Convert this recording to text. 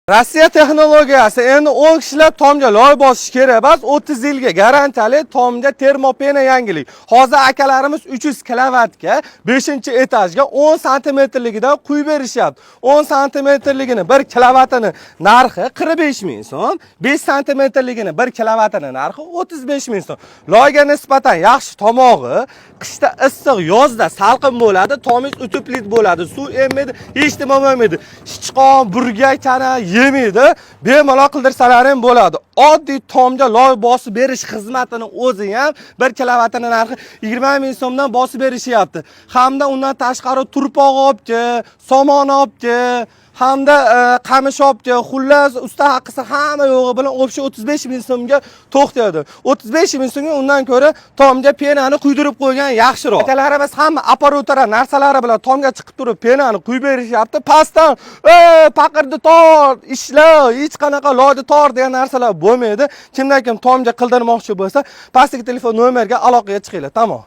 Rossiya texnologiyasi endi 10 kishilar tomga loy bosish kerak emas, 30 yilga garantiyali tomga termopena yangilik. Hozir akalarimiz 300 kilovatga 5-etajga 10 santimetrligidan quyib berishyapti. 10 santimetrligini 1 kilovatini narxi 45 ming so'm, 5 santimetrligini 1 kilovatini narxi 35 ming so'm. Loyga nisbatan yaxshi tomog'i, qishda issiq, yozda salqin bo'ladi, tomingiz o'tiblik bo'ladi, suv emmaydi, hech nima bo'lmaydi. Sichqon, burgak tana yemaydi, bemalol qildirsalar ham bo'ladi. Oddiy tomga loy bosib berish xizmatini o'zi ham 1 kilovatini narxi 20 ming so'mdan bosib berishyapti. Hamda undan tashqari turpoq olibdi, somon olibdi, hamda qamish olibdi. Xullas, usta haqqisi hamma yo'g'i bilan o'sha 35 ming so'mga to'xtaydi. 35 ming so'mga undan ko'ra tomga penani quydirib qo'ygan yaxshiroq. Akalarimiz hamma apparatura narsalari bilan tomga chiqib turib penani quyib berishyapti. Pastdan paqirni tor, ishla, hech qanaqa loyni tor degan narsalar bo'lmaydi. Kimdan kim tomga qildirmoqchi bo'lsa, pastdagi telefon nomeriga aloqaga chiqinglar. Tamom.